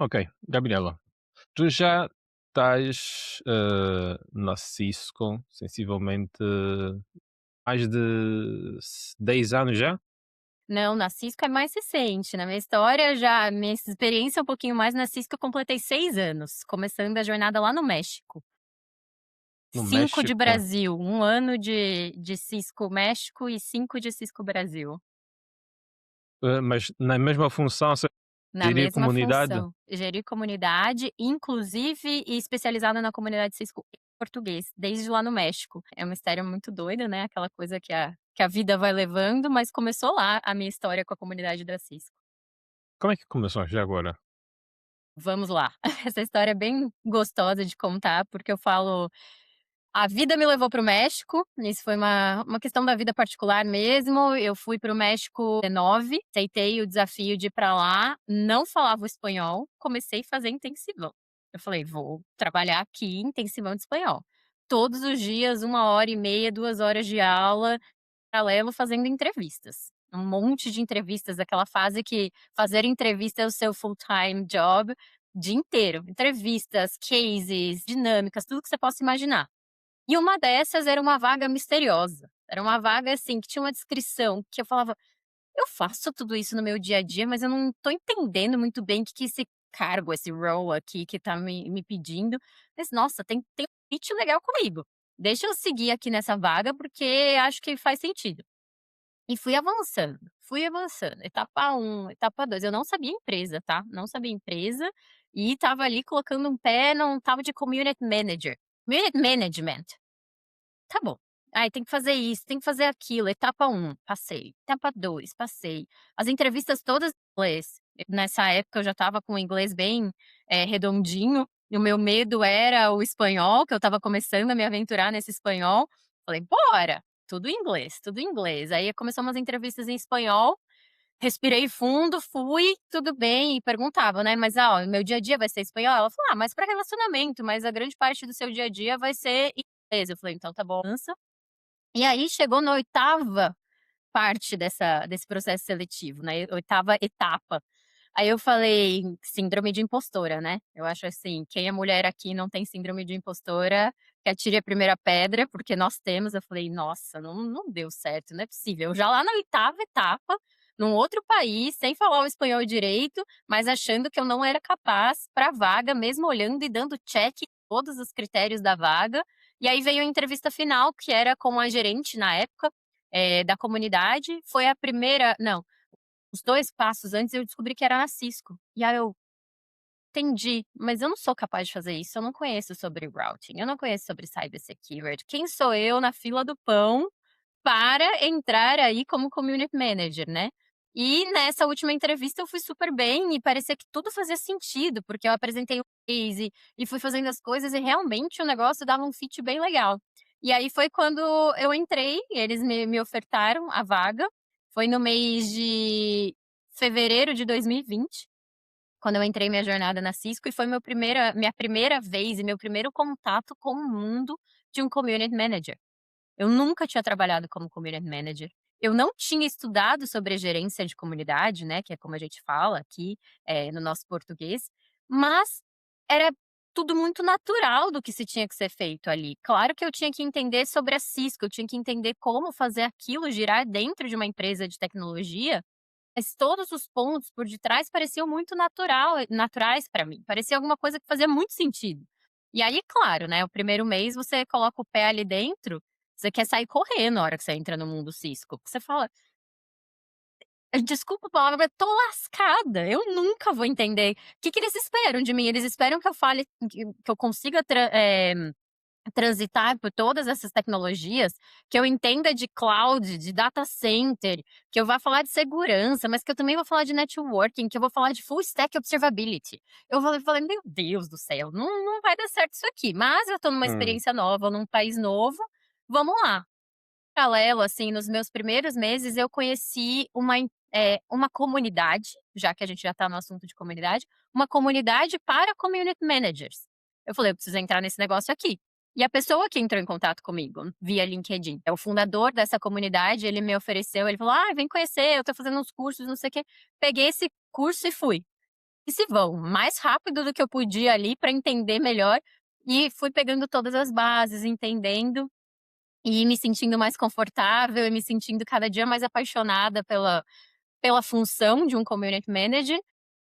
Ok, Gabriela, tu já estás na Cisco sensivelmente mais de 10 anos já? Não, na Cisco é mais recente, na minha história já minha experiência é um pouquinho mais na Cisco, eu completei 6 anos, começando a jornada lá no México. No 5 de México, Brasil, 1 ano de Cisco México e 5 de Cisco Brasil. mas na mesma função, Na gerir mesma comunidade? função, gerir comunidade, inclusive e especializada na comunidade Cisco em português, desde lá no México. É uma história muito doida, né, aquela coisa que a vida vai levando, mas começou lá a minha história com a comunidade da Cisco. Como é que começou já agora? Vamos lá. Essa história é bem gostosa de contar, porque eu falo a vida me levou para o México, isso foi uma questão da vida particular mesmo, eu fui para o México 19, aceitei o desafio de ir para lá, não falava o espanhol, comecei a fazer intensivão. Eu falei: "Vou trabalhar aqui intensivão de espanhol". Todos os dias, 1 hora e meia, 2 horas de aula, paralelo fazendo entrevistas. Um monte de entrevistas, aquela fase que fazer entrevista é o seu full time job, o dia inteiro. Entrevistas, cases, dinâmicas, tudo que você possa imaginar. E uma dessas era uma vaga misteriosa. Era uma vaga, assim, que tinha uma descrição que eu falava: "Eu faço tudo isso no meu dia a dia, mas eu não tô entendendo muito bem o que esse cargo, esse role aqui que tá me pedindo. Mas nossa, tem um fit legal comigo. Deixa eu seguir aqui nessa vaga, porque acho que faz sentido". E fui avançando, etapa um, etapa 2. Eu não sabia empresa, tá, não sabia empresa, e estava ali colocando um pé num tal de community manager. Community management. Tá bom. Aí tem que fazer isso, tem que fazer aquilo, etapa um, passei. Etapa 2, passei. As entrevistas todas em inglês. Nessa época eu já estava com o inglês bem, redondinho, e o meu medo era o espanhol, que eu estava começando a me aventurar nesse espanhol. Falei: "Bora!", tudo em inglês, tudo em inglês. Aí começou umas entrevistas em espanhol, respirei fundo, fui, tudo bem, e perguntava, né: "Mas, ó, meu dia a dia vai ser espanhol?". Ela falou: "Ah, mas para relacionamento, mas a grande parte do seu dia a dia vai ser em inglês". Eu falei: "Então tá bom, avança". E aí chegou na oitava parte desse processo seletivo, na 8ª etapa. Aí eu falei: "Síndrome de impostora, né". Eu acho assim, quem é mulher aqui não tem síndrome de impostora, que atire a primeira pedra, porque nós temos. Eu falei: "Nossa, não deu certo, não é possível". Eu já lá na oitava etapa, num outro país, sem falar o espanhol direito, mas achando que eu não era capaz pra vaga, mesmo olhando e dando check em todos os critérios da vaga. E aí veio a entrevista final, que era com a gerente na época, da comunidade. Foi a primeira não, os 2 passos antes eu descobri que era na Cisco. E aí eu: "Entendi, mas eu não sou capaz de fazer isso, eu não conheço sobre routing, eu não conheço sobre cybersecurity. Quem sou eu na fila do pão para entrar aí como community manager, né?". E nessa última entrevista eu fui super bem e parecia que tudo fazia sentido, porque eu apresentei o case e fui fazendo as coisas e realmente o negócio dava um fit bem legal. E aí foi quando eu entrei, eles me ofertaram a vaga, foi no mês de fevereiro de 2020, quando eu entrei minha jornada na Cisco, e foi minha primeira vez e meu primeiro contato com o mundo de um community manager. Eu nunca tinha trabalhado como community manager. Eu não tinha estudado sobre gerência de comunidade, né, que é como a gente fala aqui, no nosso português, mas era tudo muito natural do que se tinha que ser feito ali. Claro que eu tinha que entender sobre a Cisco, eu tinha que entender como fazer aquilo girar dentro de uma empresa de tecnologia, mas todos os pontos por detrás pareciam muito naturais para mim, parecia alguma coisa que fazia muito sentido. E aí, claro, né, o primeiro mês você coloca o pé ali dentro, você quer sair correndo na hora que você entra no mundo Cisco, porque você fala: desculpa a palavra, mas tô lascada, eu nunca vou entender. O que que eles esperam de mim? Eles esperam que eu fale que eu consiga transitar por todas essas tecnologias, que eu entenda de cloud, de data center, que eu vá falar de segurança, mas que eu também vou falar de networking, que eu vou falar de full stack observability. Eu falei: "Meu Deus do céu, não vai dar certo isso aqui, mas eu tô numa Hum, experiência nova, num país novo, vamos lá". Paralelo, assim, nos meus primeiros meses eu conheci uma comunidade, já que a gente já tá no assunto de comunidade, uma comunidade para community managers. Eu falei: "Eu preciso entrar nesse negócio aqui". E a pessoa que entrou em contato comigo via LinkedIn, é o fundador dessa comunidade, ele me ofereceu, ele falou: "Ah, vem conhecer, eu tô fazendo uns cursos, não sei o quê". Peguei esse curso e fui. e se vão, mais rápido do que eu podia ali para entender melhor, e fui pegando todas as bases, entendendo e me sentindo mais confortável e me sentindo cada dia mais apaixonada pela função de um community manager.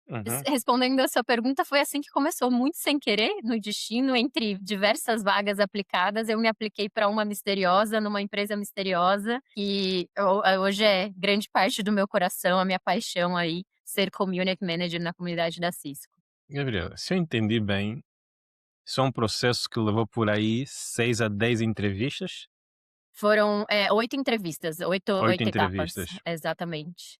Uhum. Respondendo a sua pergunta, foi assim que começou, muito sem querer, no destino, entre diversas vagas aplicadas, eu me apliquei para uma misteriosa, numa empresa misteriosa, que hoje é grande parte do meu coração, a minha paixão aí, ser community manager na comunidade da Cisco. Gabriela, se eu entendi bem, isso é um processo que levou por aí 6 a 10 entrevistas? Foram, 8 entrevistas, 8 8 etapas, entrevistas. exatamente.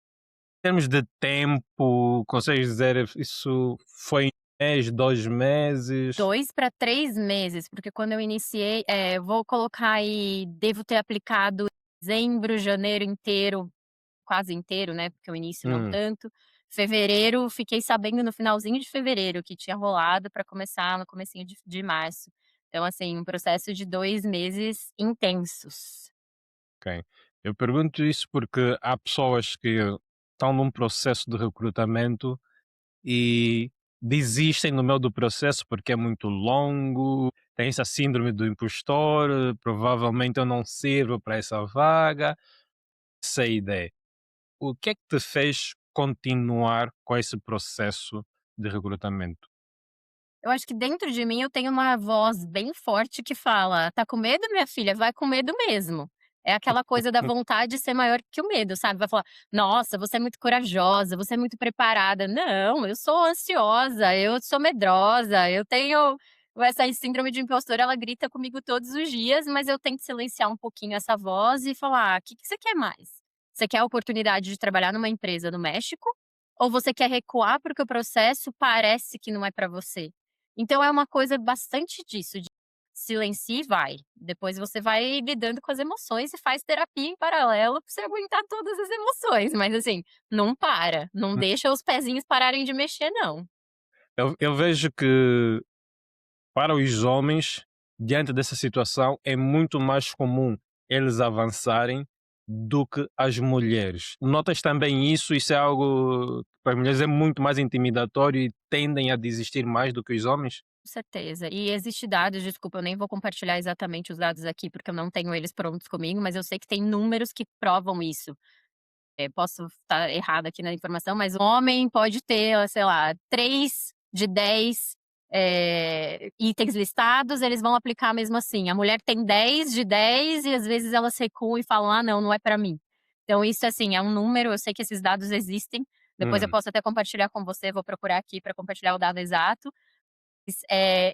Em termos de tempo, consegues dizer isso foi em 1 mês, 2 meses? 2 para 3 meses, porque quando eu iniciei, vou colocar aí, devo ter aplicado dezembro, janeiro inteiro, quase inteiro, né, porque o início não Hum, tanto. Fevereiro, fiquei sabendo no finalzinho de fevereiro que tinha rolado para começar no comecinho de março. Então, assim, um processo de 2 meses intensos. ok. Eu pergunto isso porque há pessoas que estão num processo de recrutamento e desistem no meio do processo porque é muito longo, tem essa síndrome do impostor, provavelmente eu não sirvo para essa vaga, essa ideia. O que é que te fez continuar com esse processo de recrutamento? Eu acho que dentro de mim eu tenho uma voz bem forte que fala: "Tá com medo, minha filha? Vai com medo mesmo". É aquela coisa da vontade ser maior que o medo, sabe? Vai falar: "Nossa, você é muito corajosa, você é muito preparada". Não, eu sou ansiosa, eu sou medrosa, eu tenho essa síndrome de impostora, ela grita comigo todos os dias, mas eu tento silenciar um pouquinho essa voz e falar: "O "Que que você quer mais? Você quer a oportunidade de trabalhar numa empresa no México? Ou você quer recuar porque o processo parece que não é para você?". Então é uma coisa bastante disso, de silencia e vai. Depois você vai lidando com as emoções e faz terapia em paralelo pra você aguentar todas as emoções, mas assim, não para, não deixa os pezinhos pararem de mexer não. Eu vejo que para os homens, diante dessa situação, é muito mais comum eles avançarem do que as mulheres. Notas também isso? Isso é algo que para as mulheres é muito mais intimidatório e tendem a desistir mais do que os homens? Com certeza. E existe dados, desculpa, eu nem vou compartilhar exatamente os dados aqui, porque eu não tenho eles prontos comigo, mas eu sei que tem números que provam isso. Posso estar errada aqui na informação, mas o homem pode ter, sei lá, 3 de 10 itens listados, eles vão aplicar mesmo assim. A mulher tem 10 de 10 e às vezes elas recuam e falam: "Ah não, não é para mim". Então isso, assim, é um número, eu sei que esses dados existem, depois eu Hum. posso até compartilhar com você, vou procurar aqui para compartilhar o dado exato.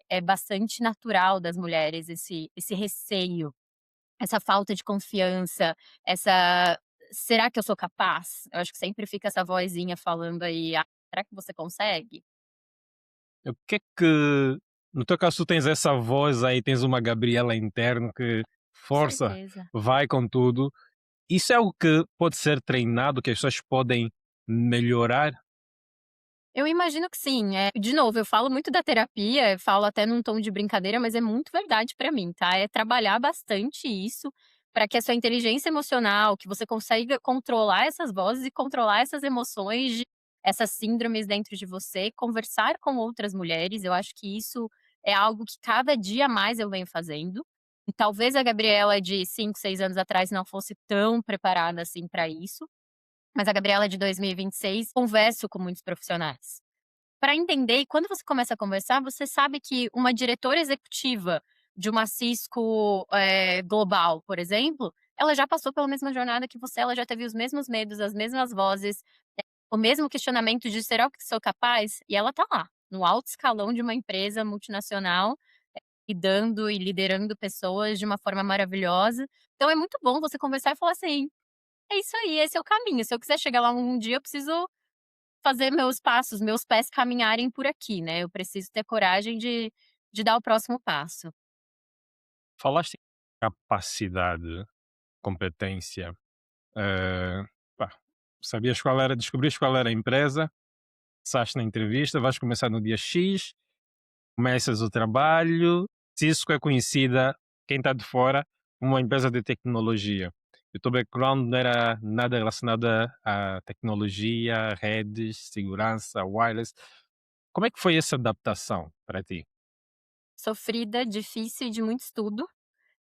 É bastante natural das mulheres esse receio, essa falta de confiança, essa "será que eu sou capaz?". Eu acho que sempre fica essa vozinha falando aí: "Ah, será que você consegue?". O que é que, no teu caso, tu tens essa voz aí, tens uma Gabriela interna que Com força, certeza. vai com tudo. Isso é algo que pode ser treinado, que as pessoas podem melhorar? Eu imagino que sim. De novo, eu falo muito da terapia, eu falo até num tom de brincadeira, mas é muito verdade pra mim, tá? É trabalhar bastante isso, pra que a sua inteligência emocional, que você consiga controlar essas vozes e controlar essas emoções essas síndromes dentro de você, conversar com outras mulheres, eu acho que isso é algo que cada dia mais eu venho fazendo. E talvez a Gabriela de 5, 6 anos atrás não fosse tão preparada assim pra isso, mas a Gabriela de 2026 converso com muitos profissionais. Para entender, e quando você começa a conversar, você sabe que uma diretora executiva de uma Cisco, global, por exemplo, ela já passou pela mesma jornada que você, ela já teve os mesmos medos, as mesmas vozes, o mesmo questionamento de "será que sou capaz?", e ela tá lá, no alto escalão de uma empresa multinacional, lidando e liderando pessoas de uma forma maravilhosa. Então é muito bom você conversar e falar assim: "É isso aí, esse é o caminho, se eu quiser chegar lá um dia eu preciso fazer meus passos, meus pés caminharem por aqui, né, eu preciso ter coragem de dar o próximo passo". Falaste em capacidade, competência, eh, pá, sabias qual era, descobriste qual era a empresa, passaste na entrevista, vais começar no dia X, começas o trabalho, Cisco é conhecida, quem está de fora, como uma empresa de tecnologia. O teu background não era nada relacionado à tecnologia, redes, segurança, wireless. Como é que foi essa adaptação para ti? Sofrida, difícil e de muito estudo.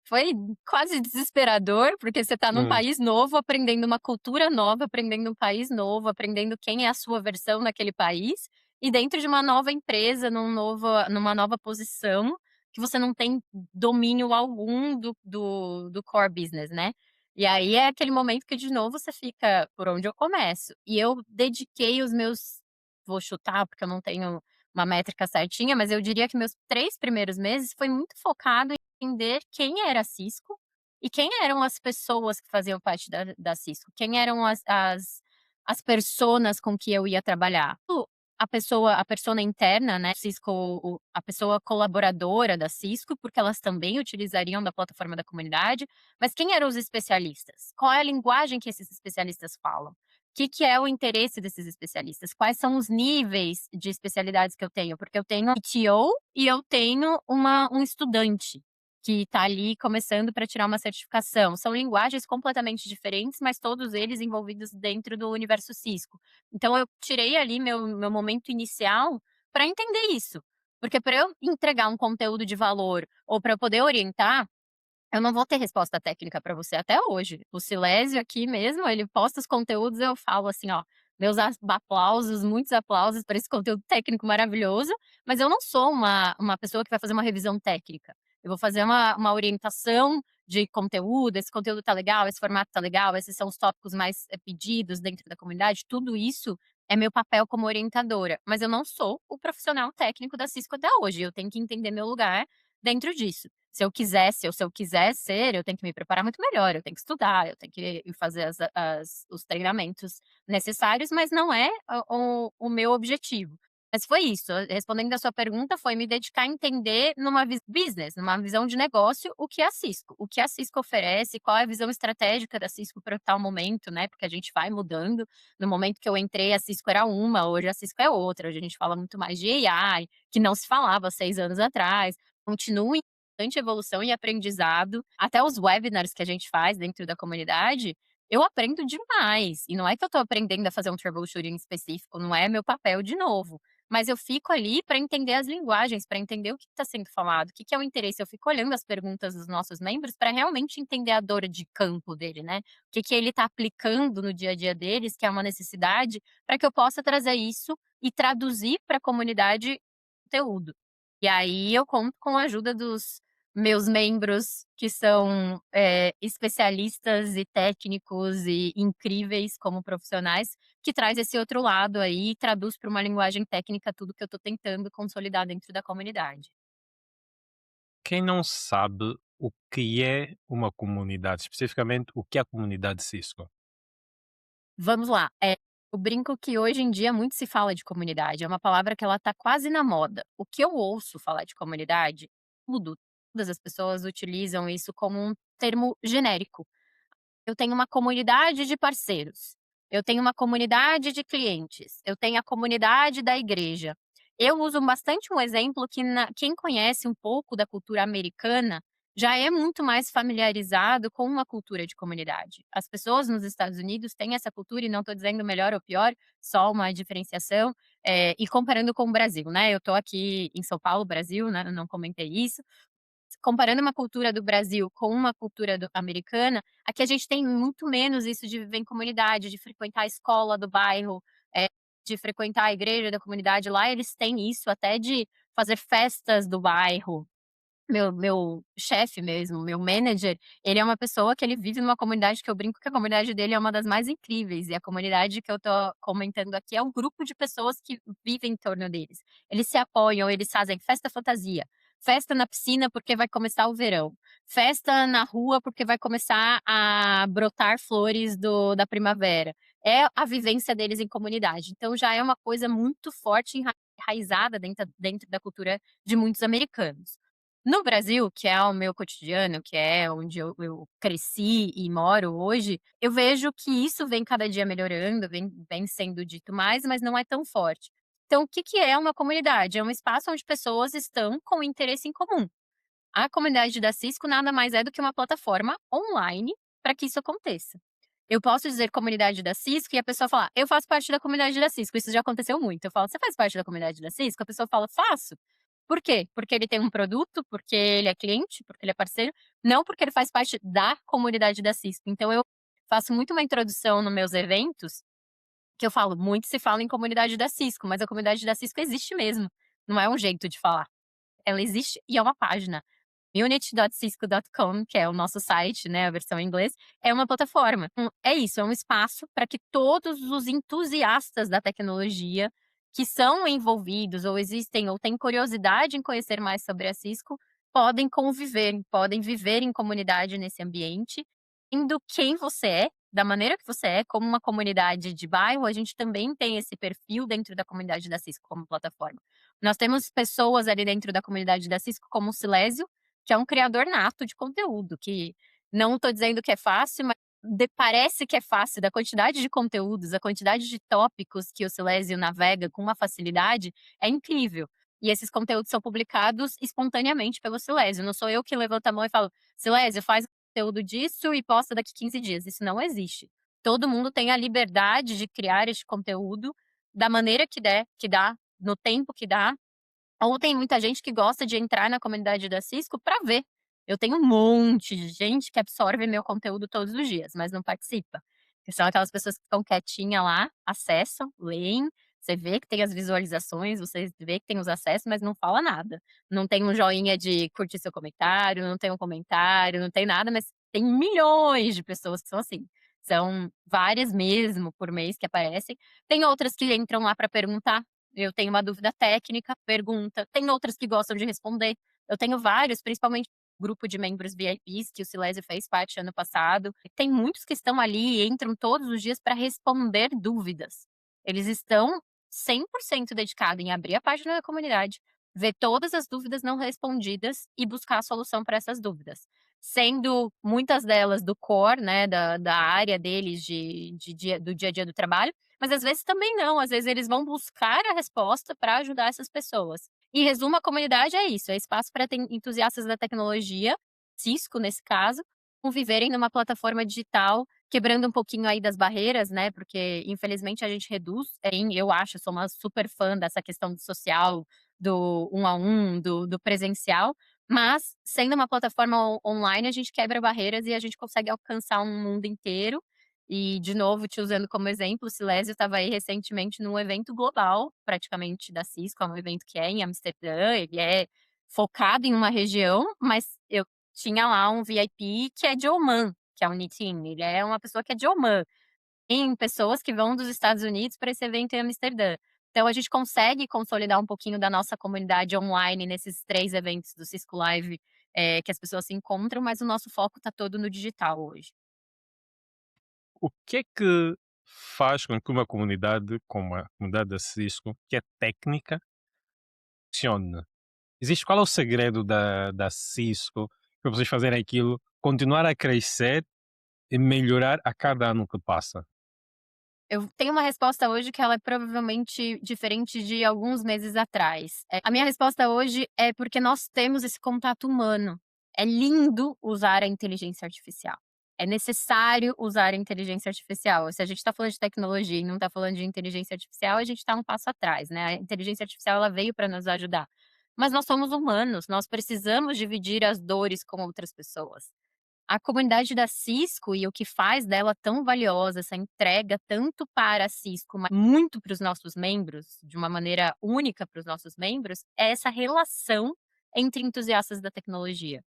Foi quase desesperador, porque você está num Hum, país novo, aprendendo uma cultura nova, aprendendo um país novo, aprendendo quem é a sua versão naquele país, e dentro de uma nova empresa, numa nova posição, que você não tem domínio algum do core business, né. E aí é aquele momento que de novo você fica: "Por onde eu começo?". E eu dediquei os meus, vou chutar, porque eu não tenho uma métrica certinha, mas eu diria que meus 3 primeiros meses foi muito focado entender quem era a Cisco e quem eram as pessoas que faziam parte da Cisco, quem eram as personas com que eu ia trabalhar. A persona interna, né, Cisco, a pessoa colaboradora da Cisco, porque elas também utilizariam da plataforma da comunidade, mas quem eram os especialistas? Qual é a linguagem que esses especialistas falam? Que é o interesse desses especialistas? Quais são os níveis de especialidades que eu tenho? Porque eu tenho PTO e eu tenho um estudante que está ali começando para tirar uma certificação. São linguagens completamente diferentes, mas todos eles envolvidos dentro do universo Cisco. Então eu tirei ali meu momento inicial para entender isso, porque para eu entregar um conteúdo de valor ou para eu poder orientar, eu não vou ter resposta técnica para você até hoje. O Silésio aqui mesmo, ele posta os conteúdos, eu falo assim: "Ó, meus aplausos, muitos aplausos para esse conteúdo técnico maravilhoso", mas eu não sou uma pessoa que vai fazer uma revisão técnica. Eu vou fazer uma orientação de conteúdo, esse conteúdo tá legal, esse formato tá legal, esses são os tópicos mais, pedidos dentro da comunidade, tudo isso é meu papel como orientadora, mas eu não sou o profissional técnico da Cisco até hoje, eu tenho que entender meu lugar dentro disso. Se eu quiser ser, eu tenho que me preparar muito melhor, eu tenho que estudar, eu tenho que ir fazer os treinamentos necessários, mas não é o meu objetivo. Mas foi isso, respondendo a sua pergunta, foi me dedicar a entender numa business, numa visão de negócio, o que a Cisco oferece, qual é a visão estratégica da Cisco para tal momento, né, porque a gente vai mudando. No momento que eu entrei, a Cisco era uma, hoje a Cisco é outra, hoje a gente fala muito mais de AI, que não se falava 6 anos atrás. Continua constante evolução e aprendizado, até os webinars que a gente faz dentro da comunidade, eu aprendo demais. E não é que eu estou aprendendo a fazer um troubleshooting específico, não é meu papel de novo. Mas eu fico ali para entender as linguagens, para entender o que está sendo falado, o que é o interesse. Eu fico olhando as perguntas dos nossos membros para realmente entender a dor de campo dele, né? O que ele está aplicando no dia a dia deles, que é uma necessidade, para que eu possa trazer isso e traduzir para a comunidade conteúdo. E aí eu conto com a ajuda dos meus membros que são, especialistas e técnicos e incríveis como profissionais, que traz esse outro lado aí e traduz para uma linguagem técnica tudo que eu estou tentando consolidar dentro da comunidade. quem não sabe o que é uma comunidade, especificamente o que é a comunidade Cisco? Vamos lá, eu brinco que hoje em dia muito se fala de comunidade, é uma palavra que ela tá quase na moda. O que eu ouço falar de comunidade, tudo, todas as pessoas utilizam isso como um termo genérico. Eu tenho uma comunidade de parceiros, eu tenho uma comunidade de clientes, eu tenho a comunidade da igreja. Eu uso bastante um exemplo que quem conhece um pouco da cultura americana já é muito mais familiarizado com uma cultura de comunidade. As pessoas nos Estados Unidos têm essa cultura e não estou dizendo melhor ou pior, só uma diferenciação, e comparando com o Brasil, né, eu estou aqui em São Paulo, Brasil, né, eu não comentei isso, comparando uma cultura do Brasil com uma cultura americana, aqui a gente tem muito menos isso de viver em comunidade, de frequentar a escola do bairro, de frequentar a igreja da comunidade. Lá eles têm isso até de fazer festas do bairro. Meu chefe mesmo, meu manager, ele é uma pessoa que ele vive numa comunidade que eu brinco que a comunidade dele é uma das mais incríveis, e a comunidade que eu tô comentando aqui é um grupo de pessoas que vivem em torno deles. Eles se apoiam, eles fazem festa fantasia, festa na piscina porque vai começar o verão, festa na rua porque vai começar a brotar flores da primavera. É a vivência deles em comunidade, então já é uma coisa muito forte, enraizada dentro da cultura de muitos americanos. No Brasil, que é o meu cotidiano, que é onde eu cresci e moro hoje, eu vejo que isso vem cada dia melhorando, vem sendo dito mais, mas não é tão forte. Então, o que é uma comunidade? É um espaço onde pessoas estão com interesse em comum. A comunidade da Cisco nada mais é do que uma plataforma online para que isso aconteça. Eu posso dizer comunidade da Cisco e a pessoa falar: "Eu faço parte da comunidade da Cisco", isso já aconteceu muito. Eu falo: "Você faz parte da comunidade da Cisco?" A pessoa fala: "Faço". Por quê? Porque ele tem um produto, porque ele é cliente, porque ele é parceiro, não porque ele faz parte da comunidade da Cisco. Então eu faço muito uma introdução nos meus eventos, que eu falo: "Muito se fala em comunidade da Cisco, mas a comunidade da Cisco existe mesmo, não é um jeito de falar. Ela existe e é uma página. Unity.cisco.com, que é o nosso site, né, a versão em inglês, é uma plataforma. É isso, é um espaço para que todos os entusiastas da tecnologia que são envolvidos ou existem ou têm curiosidade em conhecer mais sobre a Cisco, podem conviver, podem viver em comunidade nesse ambiente, sendo quem você é, da maneira que você é, como uma comunidade de bairro, a gente também tem esse perfil dentro da comunidade da Cisco como plataforma. Nós temos pessoas ali dentro da comunidade da Cisco, como o Silésio, que é um criador nato de conteúdo, que não estou dizendo que é fácil, mas parece que é fácil, da quantidade de conteúdos, a quantidade de tópicos que o Silésio navega com uma facilidade, é incrível. E esses conteúdos são publicados espontaneamente pelo Silésio, não sou eu que levanto a mão e falo: "Silésio, faz conteúdo disso e posta daqui 15 dias", isso não existe. Todo mundo tem a liberdade de criar este conteúdo da maneira que der, que dá, no tempo que dá, ou tem muita gente que gosta de entrar na comunidade da Cisco para ver. Eu tenho um monte de gente que absorve meu conteúdo todos os dias, mas não participa. Que são aquelas pessoas que ficam quietinha lá, acessam, leem, você vê que tem as visualizações, você vê que tem os acessos, mas não fala nada. Não tem um joinha de curtir seu comentário, não tem um comentário, não tem nada, mas tem milhões de pessoas que são assim. São várias mesmo por mês que aparecem. Tem outras que entram lá para perguntar, eu tenho uma dúvida técnica, pergunta. Tem outras que gostam de responder. Eu tenho vários, principalmente grupo de membros VIPs que o Silésio fez parte ano passado. Tem muitos que estão ali e entram todos os dias para responder dúvidas. Eles estão 100% dedicados em abrir a página da comunidade, ver todas as dúvidas não respondidas e buscar a solução para essas dúvidas. Sendo muitas delas do core, né, da área deles do dia a dia do trabalho, mas às vezes também não, às vezes eles vão buscar a resposta para ajudar essas pessoas. Em resumo, a comunidade é isso, é espaço para entusiastas da tecnologia, Cisco nesse caso, conviverem numa plataforma digital, quebrando um pouquinho aí das barreiras, né, porque infelizmente a gente reduz, eu acho, sou uma super fã dessa questão do social, do um a um, do presencial, mas sendo uma plataforma online a gente quebra barreiras e a gente consegue alcançar um mundo inteiro e, de novo, te usando como exemplo, o Silésio estava aí recentemente num evento global, praticamente da Cisco, é um evento que é em Amsterdã, ele é focado em uma região, mas eu tinha lá um VIP que é de Oman, que é o Nitin, ele é uma pessoa que é de Oman. Tem pessoas que vão dos Estados Unidos para esse evento em Amsterdã. Então a gente consegue consolidar um pouquinho da nossa comunidade online nesses 3 eventos do Cisco Live, que as pessoas se encontram, mas o nosso foco está todo no digital hoje. O que é que faz com que uma comunidade, como a comunidade da Cisco, que é técnica, funcione? Existe qual é o segredo da Cisco para vocês fazerem aquilo, continuar a crescer e melhorar a cada ano que passa? Eu tenho uma resposta hoje que ela é provavelmente diferente de alguns meses atrás. A minha resposta hoje é porque nós temos esse contato humano. É lindo usar a inteligência artificial. É necessário usar a inteligência artificial. Se a gente está falando de tecnologia e não está falando de inteligência artificial, a gente está um passo atrás, né? A inteligência artificial ela veio para nos ajudar. Mas nós somos humanos, nós precisamos dividir as dores com outras pessoas. A comunidade da Cisco e o que faz dela tão valiosa, essa entrega tanto para a Cisco, mas muito para os nossos membros, de uma maneira única para os nossos membros, é essa relação entre entusiastas da tecnologia.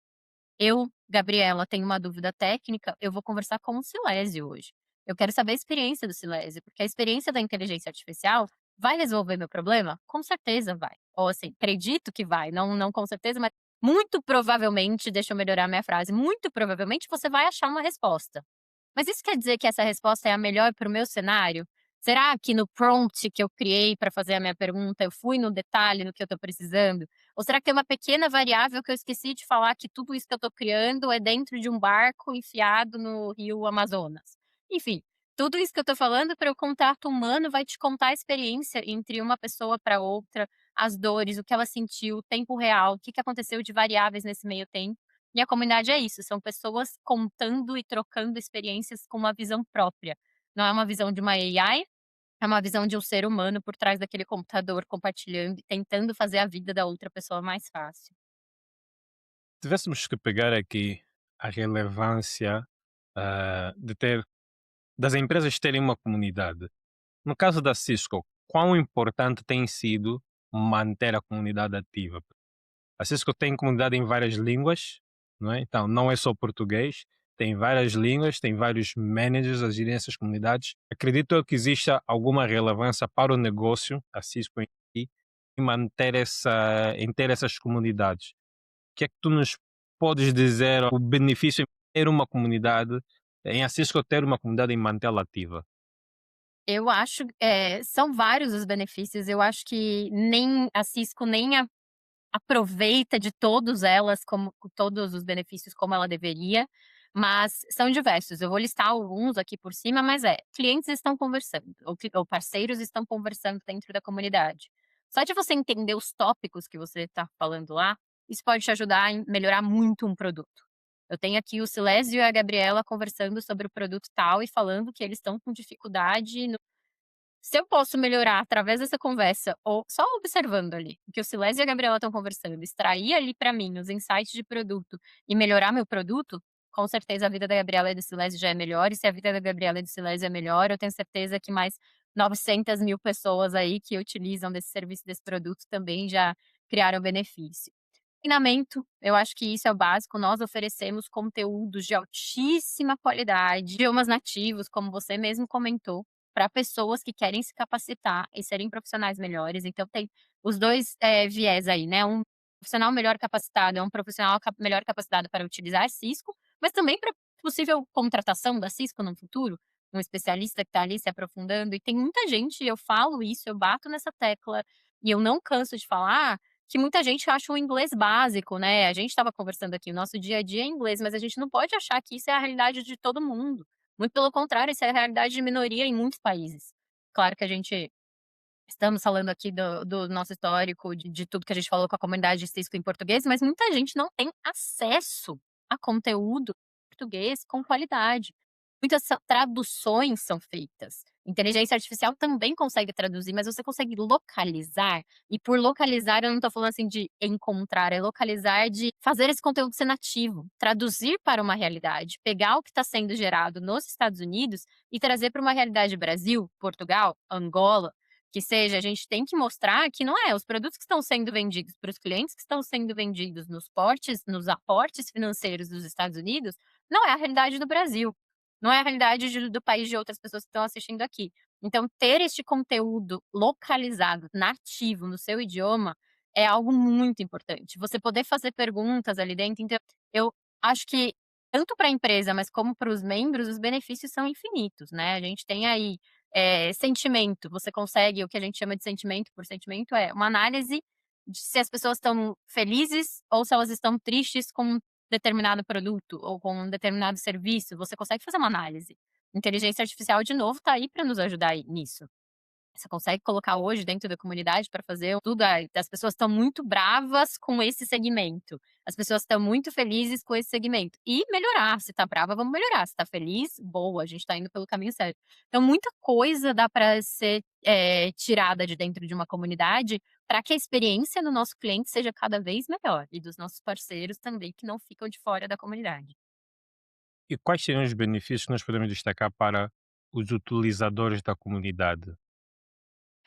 Eu, Gabriela, tenho uma dúvida técnica, eu vou conversar com o Silésio hoje. Eu quero saber a experiência do Silésio, porque a experiência da inteligência artificial vai resolver meu problema? Com certeza vai. Ou assim, acredito que vai, não com certeza, mas muito provavelmente, deixa eu melhorar minha frase, muito provavelmente você vai achar uma resposta. Mas isso quer dizer que essa resposta é a melhor para o meu cenário? Será que no prompt que eu criei para fazer a minha pergunta, eu fui no detalhe no que eu estou precisando? Ou será que tem uma pequena variável que eu esqueci de falar que tudo isso que eu estou criando é dentro de um barco enfiado no rio Amazonas? Enfim, tudo isso que eu estou falando para o contato humano vai te contar a experiência entre uma pessoa para outra, as dores, o que ela sentiu, o tempo real, o que aconteceu de variáveis nesse meio tempo. E a comunidade é isso, são pessoas contando e trocando experiências com uma visão própria. Não é uma visão de uma AI, é uma visão de um ser humano por trás daquele computador compartilhando e tentando fazer a vida da outra pessoa mais fácil. Tivéssemos que pegar aqui a relevância, de ter das empresas terem uma comunidade. No caso da Cisco, quão importante tem sido manter a comunidade ativa? A Cisco tem comunidade em várias línguas, não é? Então, não é só português, tem várias línguas, tem vários managers a gerir essas comunidades. Acredito eu que exista alguma relevância para o negócio, a Cisco em si, em manter em ter essas comunidades. O que é que tu nos podes dizer o benefício em ter uma comunidade, em a Cisco ter uma comunidade e mantê-la ativa? Eu acho, são vários os benefícios, eu acho que nem a Cisco nem aproveita de todos elas como todos os benefícios como ela deveria, mas são diversos. Eu vou listar alguns aqui por cima, mas clientes estão conversando, ou parceiros estão conversando dentro da comunidade. Só de você entender os tópicos que você está falando lá, isso pode te ajudar a melhorar muito um produto. Eu tenho aqui o Silésio e a Gabriela conversando sobre o produto tal e falando que eles estão com dificuldade. Se eu posso melhorar através dessa conversa ou só observando ali, o que o Silésio e a Gabriela estão conversando, extrair ali pra mim os insights de produto e melhorar meu produto, com certeza a vida da Gabriela e do Silésio já é melhor, e se a vida da Gabriela e do Silésio é melhor, eu tenho certeza que mais 900.000 pessoas aí que utilizam desse serviço, desse produto, também já criaram benefício. Treinamento, eu acho que isso é o básico, nós oferecemos conteúdos de altíssima qualidade, idiomas nativos, como você mesmo comentou, para pessoas que querem se capacitar e serem profissionais melhores, então tem os 2 viés aí, né, um profissional melhor capacitado é um profissional melhor capacitado para utilizar Cisco, mas também para possível contratação da Cisco no futuro, um especialista que está ali se aprofundando, e tem muita gente, eu falo isso, eu bato nessa tecla, e eu não canso de falar que muita gente acha o inglês básico, né, a gente estava conversando aqui, o nosso dia a dia é inglês, mas a gente não pode achar que isso é a realidade de todo mundo. Muito pelo contrário, isso é a realidade de minoria em muitos países. Claro que a gente estamos falando aqui do nosso histórico, de tudo que a gente falou com a comunidade cisco em português, mas muita gente não tem acesso a conteúdo em português com qualidade. Muitas traduções são feitas. Inteligência artificial também consegue traduzir, mas você consegue localizar, e por localizar eu não estou falando, assim, de encontrar, é localizar de fazer esse conteúdo ser nativo, traduzir para uma realidade, pegar o que está sendo gerado nos Estados Unidos e trazer para uma realidade Brasil, Portugal, Angola, que seja, a gente tem que mostrar que não é os produtos que estão sendo vendidos para os clientes que estão sendo vendidos nos aportes financeiros dos Estados Unidos, não é a realidade do Brasil, não é a realidade do país de outras pessoas que estão assistindo aqui. Então ter este conteúdo localizado, nativo, no seu idioma, é algo muito importante. Você poder fazer perguntas ali dentro, então eu acho que tanto para a empresa, mas como para os membros, os benefícios são infinitos, né. A gente tem aí sentimento, você consegue o que a gente chama de sentimento por sentimento, é uma análise de se as pessoas estão felizes ou se elas estão tristes com um determinado produto ou com um determinado serviço, você consegue fazer uma análise. Inteligência artificial, de novo, está aí para nos ajudar aí nisso. Você consegue colocar hoje dentro da comunidade para fazer tudo, as pessoas estão muito bravas com esse segmento, as pessoas estão muito felizes com esse segmento, e melhorar, se tá brava vamos melhorar, se tá feliz, boa, a gente tá indo pelo caminho certo. Então muita coisa dá para ser, tirada de dentro de uma comunidade, para que a experiência do nosso cliente seja cada vez melhor, e dos nossos parceiros também que não ficam de fora da comunidade. E quais seriam os benefícios que nós podemos destacar para os utilizadores da comunidade?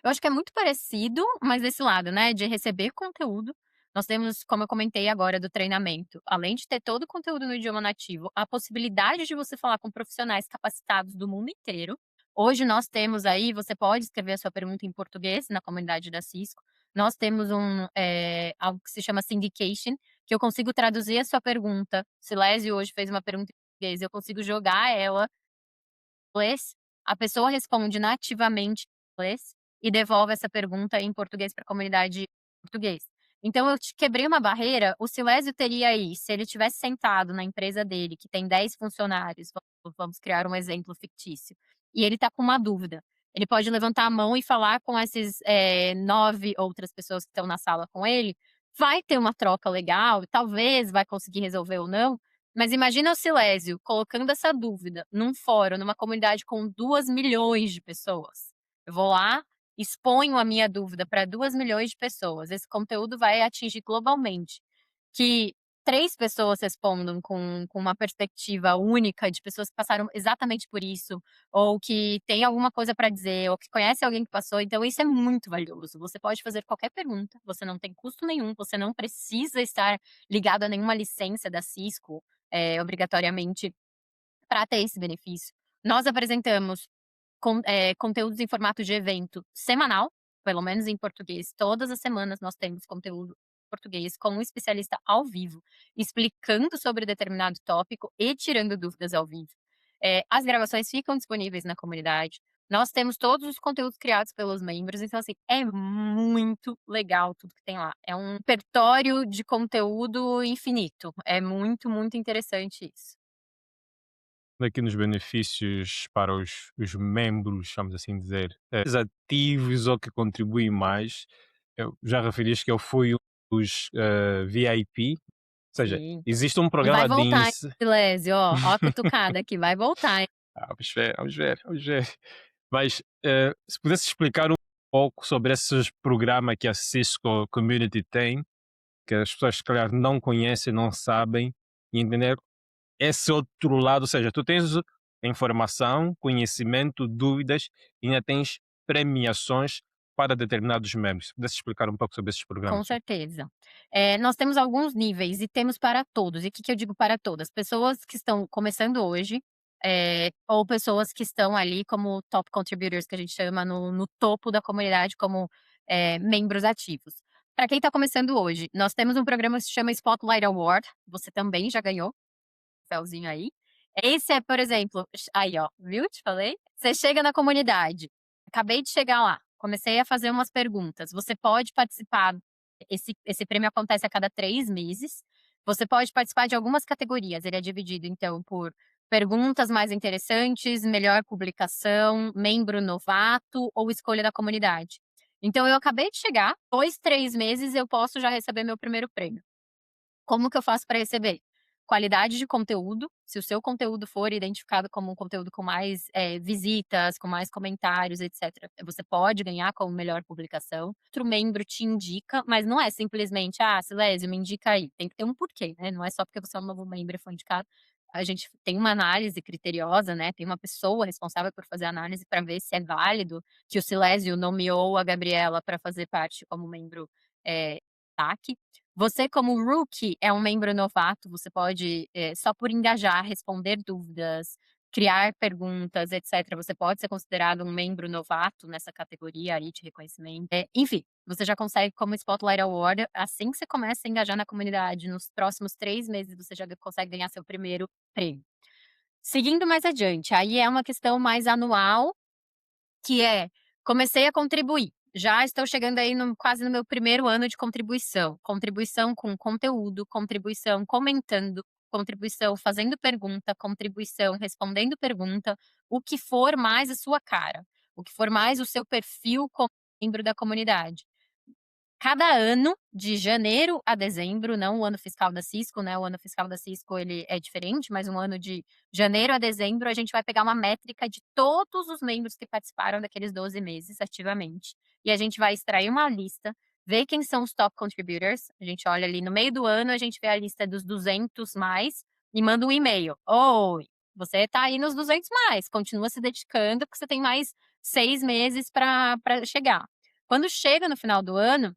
Eu acho que é muito parecido, mas desse lado, né, de receber conteúdo. Nós temos, como eu comentei agora do treinamento, além de ter todo o conteúdo no idioma nativo, a possibilidade de você falar com profissionais capacitados do mundo inteiro. Hoje nós temos aí, você pode escrever a sua pergunta em português na comunidade da Cisco. Nós temos algo que se chama syndication, que eu consigo traduzir a sua pergunta. Silésio hoje fez uma pergunta em português, eu consigo jogar ela inglês, a pessoa responde nativamente em inglês e devolve essa pergunta em português para a comunidade português. Então eu te quebrei uma barreira, o Silésio teria aí, se ele tivesse sentado na empresa dele, que tem 10 funcionários, vamos criar um exemplo fictício, e ele está com uma dúvida, ele pode levantar a mão e falar com esses, 9 outras pessoas que estão na sala com ele, vai ter uma troca legal, talvez vai conseguir resolver ou não, mas imagina o Silésio colocando essa dúvida num fórum, numa comunidade com 2.000.000 de pessoas. Eu vou lá, exponho a minha dúvida para 2.000.000 de pessoas, esse conteúdo vai atingir globalmente. Que 3 pessoas respondam com uma perspectiva única de pessoas que passaram exatamente por isso, ou que tem alguma coisa para dizer, ou que conhece alguém que passou, então isso é muito valioso. Você pode fazer qualquer pergunta, você não tem custo nenhum, você não precisa estar ligado a nenhuma licença da Cisco, obrigatoriamente, para ter esse benefício. Nós apresentamos conteúdos em formato de evento semanal, pelo menos em português. Todas as semanas nós temos conteúdo em português com um especialista ao vivo, explicando sobre determinado tópico e tirando dúvidas ao vivo. As gravações ficam disponíveis na comunidade. Nós temos todos os conteúdos criados pelos membros, então assim, é muito legal tudo que tem lá. É um repertório de conteúdo infinito. É muito, muito interessante isso. Aqui nos benefícios para os membros, vamos assim dizer, os ativos ou que contribuem mais, eu já referiste que eu fui um dos VIP, ou seja, Sim. existe um E vai programa de voltar, hein, Silésio, ó a cutucada aqui, vai voltar, hein. vamos ver, vamos ver, vamos ver. Mas se pudesse explicar um pouco sobre esses programas que a Cisco Community tem, que as pessoas se calhar não conhecem, não sabem, e entender esse outro lado, ou seja, tu tens informação, conhecimento, dúvidas e ainda tens premiações para determinados membros. Se pudesse explicar um pouco sobre esses Com programas. certeza. Nós temos alguns níveis e temos para todos. E o que que eu digo para todas? Pessoas que estão começando hoje, ou pessoas que estão ali como top contributors, que a gente chama no topo da comunidade como, membros ativos. Para quem está começando hoje, nós temos um programa que se chama Spotlight Award, você também já ganhou troféuzinho aí. Esse é, por exemplo, aí ó, viu, te falei? Você chega na comunidade, acabei de chegar lá, comecei a fazer umas perguntas, você pode participar, esse prêmio acontece a cada 3 meses, você pode participar de algumas categorias, ele é dividido então por perguntas mais interessantes, melhor publicação, membro novato ou escolha da comunidade. Então eu acabei de chegar, 2, 3 meses eu posso já receber meu primeiro prêmio. Como que eu faço para receber? Qualidade de conteúdo, se o seu conteúdo for identificado como um conteúdo com mais, visitas, com mais comentários, etcétera, você pode ganhar como melhor publicação. Outro membro te indica, mas não é simplesmente: "Ah, Silésio, me indica aí", tem que ter um porquê, né, não é só porque você é um novo membro e foi indicado. A gente tem uma análise criteriosa, né, tem uma pessoa responsável por fazer a análise para ver se é válido que o Silésio nomeou a Gabriela para fazer parte como membro, destaque. Você como rookie é um membro novato, você pode, só por engajar, responder dúvidas, criar perguntas, etcétera, você pode ser considerado um membro novato nessa categoria aí de reconhecimento. Enfim, você já consegue como Spotlight Award, assim que você começa a engajar na comunidade, nos próximos 3 meses você já consegue ganhar seu primeiro prêmio. Seguindo mais adiante, aí é uma questão mais anual, que é, comecei a contribuir, já estou chegando aí quase no meu primeiro ano de contribuição. Contribuição com conteúdo, contribuição comentando, contribuição fazendo pergunta, contribuição respondendo pergunta, o que for mais a sua cara, o que for mais o seu perfil como membro da comunidade. Cada ano, de janeiro a dezembro, não o ano fiscal da Cisco, né, o ano fiscal da Cisco ele é diferente, mas um ano de janeiro a dezembro, a gente vai pegar uma métrica de todos os membros que participaram daqueles 12 meses ativamente, e a gente vai extrair uma lista, ver quem são os top contributors, a gente olha ali no meio do ano, a gente vê a lista dos 200 mais, e manda um e-mail: "Oi, você tá aí nos 200 mais, continua se dedicando, porque você tem mais 6 meses para chegar". Quando chega no final do ano,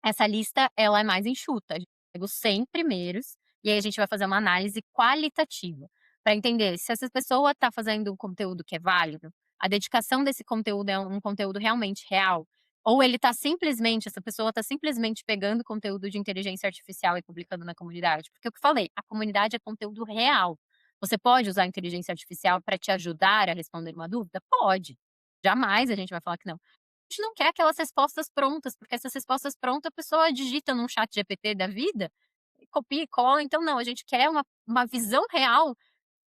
essa lista ela é mais enxuta, a gente pega os 100 primeiros, e aí a gente vai fazer uma análise qualitativa, para entender se essa pessoa está fazendo um conteúdo que é válido, a dedicação desse conteúdo é um conteúdo realmente real, ou ele está simplesmente essa pessoa está simplesmente pegando conteúdo de inteligência artificial e publicando na comunidade, porque é o que eu falei, a comunidade é conteúdo real. Você pode usar a inteligência artificial para te ajudar a responder uma dúvida? Pode, jamais a gente vai falar que não. Gente não quer aquelas respostas prontas, porque essas respostas prontas a pessoa digita num chat GPT da vida, copia e cola, então não, a gente quer uma visão real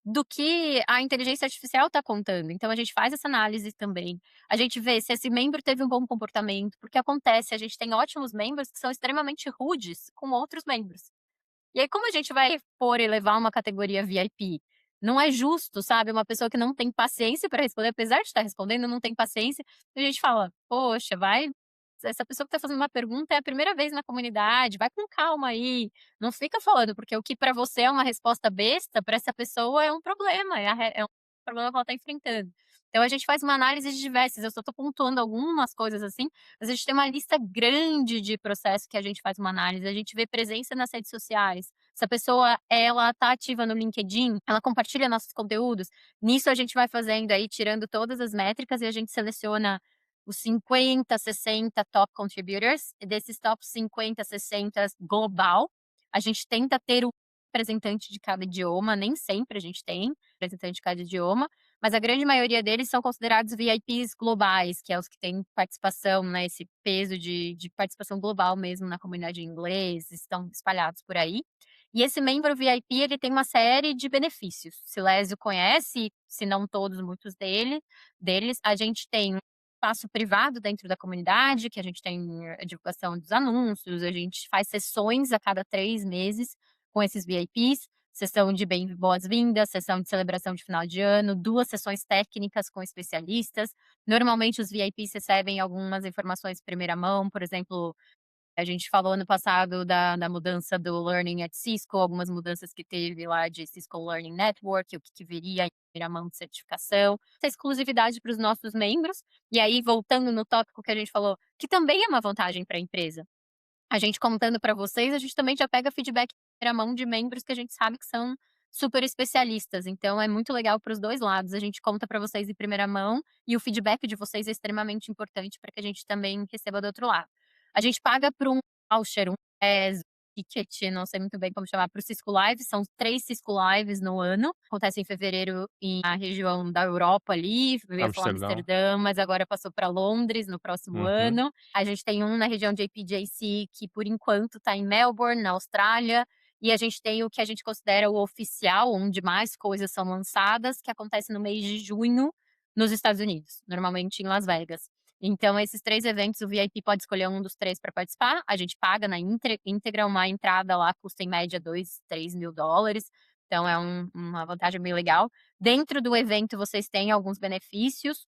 do que a inteligência artificial está contando. Então a gente faz essa análise também. A gente vê se esse membro teve um bom comportamento, porque acontece, a gente tem ótimos membros que são extremamente rudes com outros membros. E aí como a gente vai pôr e levar uma categoria VIP? Não é justo, sabe, uma pessoa que não tem paciência para responder, apesar de estar respondendo, não tem paciência, e a gente fala: "Poxa, vai essa pessoa que está fazendo uma pergunta é a primeira vez na comunidade, vai com calma aí, não fica falando, porque o que para você é uma resposta besta, para essa pessoa é um problema, é um problema que ela está enfrentando". Então a gente faz uma análise de diversas, eu só estou pontuando algumas coisas assim, mas a gente tem uma lista grande de processos que a gente faz uma análise, a gente vê presença nas redes sociais, se a pessoa ela tá ativa no LinkedIn, ela compartilha nossos conteúdos, nisso a gente vai fazendo aí, tirando todas as métricas e a gente seleciona os 50, 60 top contributors, e desses top 50, 60 global, a gente tenta ter um representante de cada idioma, nem sempre a gente tem representante de cada idioma, mas a grande maioria deles são considerados VIPs globais, que é os que têm participação, né, esse peso de participação global mesmo na comunidade em inglês, estão espalhados por aí. E esse membro VIP, ele tem uma série de benefícios. Silésio conhece, se não todos, muitos deles. A gente tem um espaço privado dentro da comunidade, que a gente tem a divulgação dos anúncios, a gente faz sessões a cada 3 meses com esses VIPs, sessão de bem boas-vindas, sessão de celebração de final de ano, 2 sessões técnicas com especialistas. Normalmente os VIPs recebem algumas informações em primeira mão, por exemplo, a gente falou ano passado da mudança do Learning at Cisco, algumas mudanças que teve lá de Cisco Learning Network, o que que viria em primeira mão de certificação, essa exclusividade para os nossos membros. E aí voltando no tópico que a gente falou, que também é uma vantagem para a empresa. A gente contando para vocês, a gente também já pega feedback em primeira mão de membros que a gente sabe que são super especialistas, então é muito legal para os 2 lados, a gente conta para vocês em primeira mão, e o feedback de vocês é extremamente importante para que a gente também receba do outro lado. A gente paga por um voucher, um PES, ticket, não sei muito bem como chamar, para o Cisco Live, são 3 Cisco Lives no ano, acontece em fevereiro na região da Europa ali, eu ia falar Amsterdão. Amsterdã, mas agora passou para Londres no próximo Uhum. ano. A gente tem um na região de APJC, que por enquanto está em Melbourne, na Austrália, e a gente tem o que a gente considera o oficial, onde mais coisas são lançadas, que acontece no mês de junho, nos Estados Unidos, normalmente em Las Vegas. Então esses 3 eventos, o VIP pode escolher um dos 3 para participar, a gente paga na íntegra, uma entrada lá custa em média 2, 3 mil dólares, então é uma vantagem bem legal. Dentro do evento vocês têm alguns benefícios,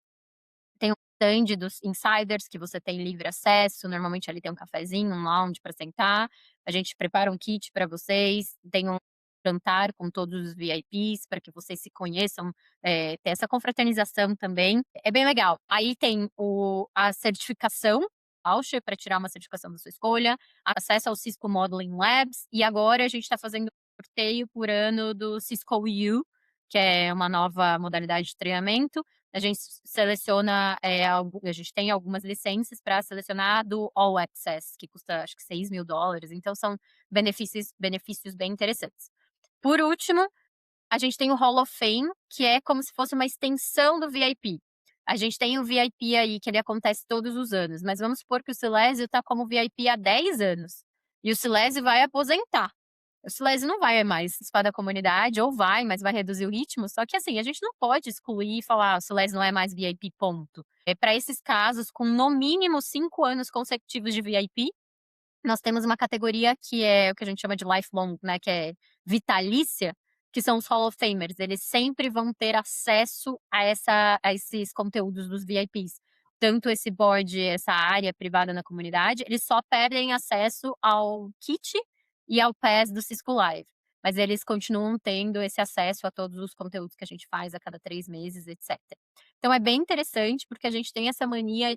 tem um stand dos insiders que você tem livre acesso, normalmente ali tem um cafezinho, um lounge para sentar, a gente prepara um kit para vocês, tem um jantar com todos os VIPs para que vocês se conheçam, ter essa confraternização também, é bem legal. Aí tem a certificação, voucher para tirar uma certificação da sua escolha, acesso ao Cisco Modeling Labs, e agora a gente está fazendo um sorteio por ano do Cisco U, que é uma nova modalidade de treinamento, a gente seleciona, a gente tem algumas licenças para selecionar do All Access, que custa acho que $6.000, então são benefícios bem interessantes. Por último, a gente tem o Hall of Fame, que é como se fosse uma extensão do VIP. A gente tem o VIP aí, que ele acontece todos os anos, mas vamos supor que o Silésio está como VIP há 10 anos, e o Silésio vai aposentar. O Silésio não vai mais participar da comunidade, ou vai, mas vai reduzir o ritmo, só que assim, a gente não pode excluir e falar: "Ah, o Silésio não é mais VIP, ponto". Para esses casos, com no mínimo 5 anos consecutivos de VIP, nós temos uma categoria que é o que a gente chama de lifelong, né, que é vitalícia, que são os Hall of Famers, eles sempre vão ter acesso a esses conteúdos dos VIPs. Tanto esse board, essa área privada na comunidade, eles só perdem acesso ao kit e ao pass do Cisco Live, mas eles continuam tendo esse acesso a todos os conteúdos que a gente faz a cada 3 meses, etcétera. Então é bem interessante, porque a gente tem essa mania,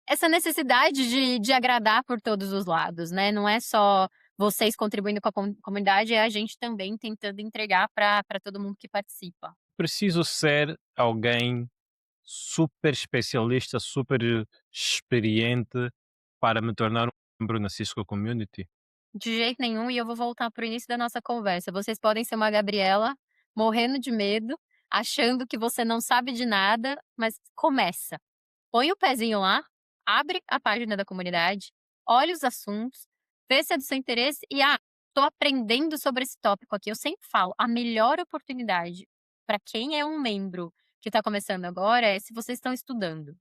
essa necessidade de agradar por todos os lados, né, não é só vocês contribuindo com a comunidade, é a gente também tentando entregar para todo mundo que participa. Preciso ser alguém super especialista, super experiente para me tornar um membro na Cisco Community? De jeito nenhum, e eu vou voltar para o início da nossa conversa, vocês podem ser uma Gabriela, morrendo de medo, achando que você não sabe de nada, mas começa. Põe o pezinho lá, abre a página da comunidade, olha os assuntos, vê se é do seu interesse e, estou aprendendo sobre esse tópico aqui. Eu sempre falo, a melhor oportunidade para quem é um membro que está começando agora é se vocês estão estudando.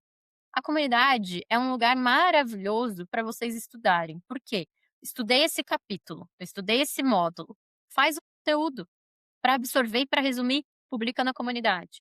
A comunidade é um lugar maravilhoso para vocês estudarem. Por quê? Estudei esse capítulo, eu estudei esse módulo. Faz o conteúdo para absorver e para resumir, publica na comunidade.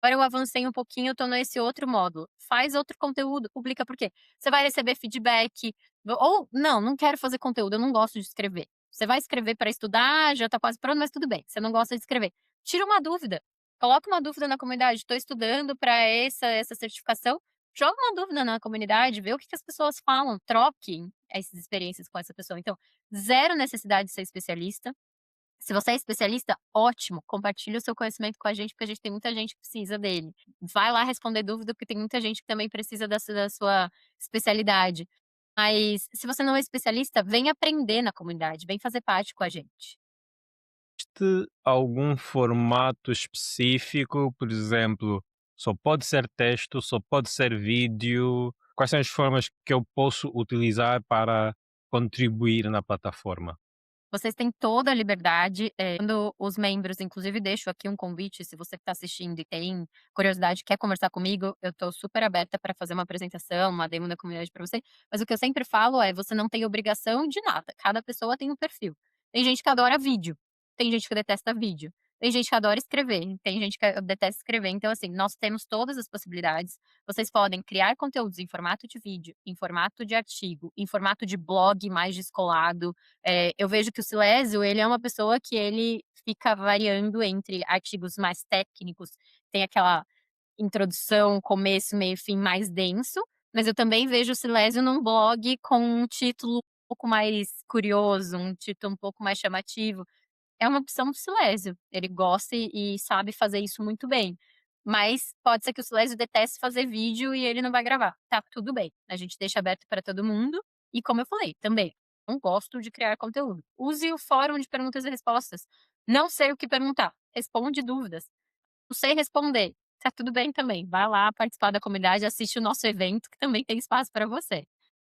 Agora eu avancei um pouquinho, eu tô nesse outro módulo. Faz outro conteúdo, publica, por quê? Você vai receber feedback, ou não, não quero fazer conteúdo, eu não gosto de escrever. Você vai escrever para estudar, já tá quase pronto, mas tudo bem, você não gosta de escrever. Tira uma dúvida, coloca uma dúvida na comunidade, estou estudando para essa certificação, joga uma dúvida na comunidade, vê o que que as pessoas falam, troque essas experiências com essa pessoa. Então, zero necessidade de ser especialista. Se você é especialista, ótimo, compartilha o seu conhecimento com a gente, porque a gente tem muita gente que precisa dele. Vai lá responder dúvida, porque tem muita gente que também precisa da sua especialidade. Mas se você não é especialista, vem aprender na comunidade, vem fazer parte com a gente. Existe algum formato específico, por exemplo, só pode ser texto, só pode ser vídeo? Quais são as formas que eu posso utilizar para contribuir na plataforma? Vocês têm toda a liberdade, quando os membros, inclusive deixo aqui um convite, se você que está assistindo e tem curiosidade, quer conversar comigo, eu estou super aberta para fazer uma apresentação, uma demo da comunidade para você, mas o que eu sempre falo é: você não tem obrigação de nada, cada pessoa tem um perfil. Tem gente que adora vídeo, tem gente que detesta vídeo, tem gente que adora escrever, tem gente que detesta escrever, então assim, nós temos todas as possibilidades. Vocês podem criar conteúdos em formato de vídeo, em formato de artigo, em formato de blog mais descolado. Eu vejo que o Silésio, ele é uma pessoa que ele fica variando entre artigos mais técnicos, tem aquela introdução, começo, meio, fim mais denso, mas eu também vejo o Silésio num blog com um título um pouco mais curioso, um título um pouco mais chamativo. É uma opção do Silésio, ele gosta e sabe fazer isso muito bem. Mas pode ser que o Silésio deteste fazer vídeo e ele não vai gravar. Tá tudo bem, a gente deixa aberto para todo mundo e como eu falei, também, não gosto de criar conteúdo. Use o fórum de perguntas e respostas. Não sei o que perguntar, responde dúvidas. Não sei responder, tá tudo bem também, vai lá participar da comunidade, assiste o nosso evento que também tem espaço para você.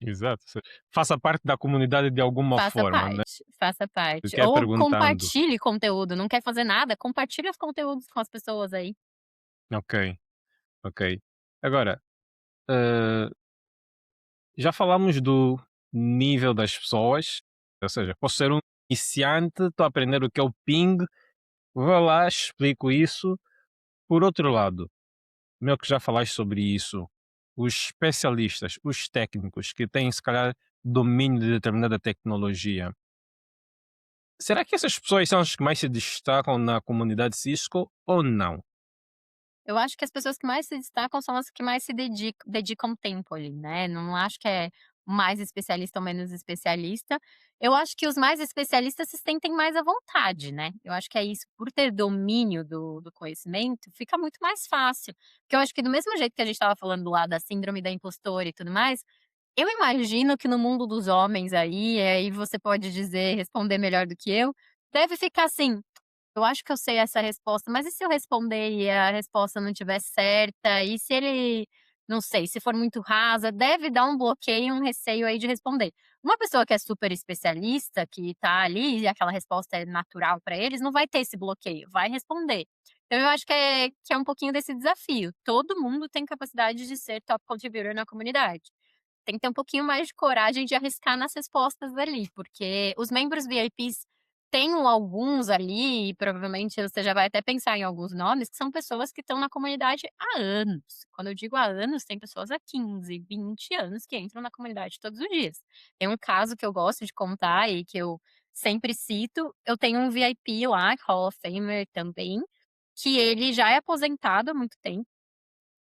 Exato. Faça parte da comunidade de alguma Faça forma, né? parte, faça Do parte. que é Ou perguntando. compartilhe conteúdo, não quer fazer nada, compartilha os conteúdos com as pessoas aí. Ok, ok. Agora, eh, já falamos do nível das pessoas, ou seja, posso ser um iniciante, estou a aprender o que é o ping, vou lá, explico isso. Por outro lado, meio que já falaste sobre isso, os especialistas, os técnicos que têm, se calhar, domínio de determinada tecnologia, será que essas pessoas são as que mais se destacam na comunidade Cisco ou não? Eu acho que as pessoas que mais se destacam são as que mais se dedicam tempo ali, né, não acho que é mais especialista ou menos especialista. Eu acho que os mais especialistas se sentem mais à vontade, né, eu acho que é isso, por ter domínio do conhecimento, fica muito mais fácil. Porque eu acho que do mesmo jeito que a gente estava falando lá da síndrome da impostora e tudo mais, eu imagino que no mundo dos homens aí você pode dizer, responder melhor do que eu, deve ficar assim: "Eu acho que eu sei essa resposta, mas e se eu responder e a resposta não estiver certa? E se ele não sei, se for muito rasa?" Deve dar um bloqueio, um receio aí de responder. Uma pessoa que é super especialista, que tá ali e aquela resposta é natural para eles, não vai ter esse bloqueio, vai responder. Então eu acho que é um pouquinho desse desafio. Todo mundo tem capacidade de ser top contributor na comunidade. Tem que ter um pouquinho mais de coragem de arriscar nas respostas ali, porque os membros VIPs têm alguns ali, e provavelmente você já vai até pensar em alguns nomes, que são pessoas que estão na comunidade há anos. Quando eu digo há anos, tem pessoas há 15, 20 anos que entram na comunidade todos os dias. Tem um caso que eu gosto de contar e que eu sempre cito, eu tenho um VIP lá, Hall of Famer também, que ele já é aposentado há muito tempo,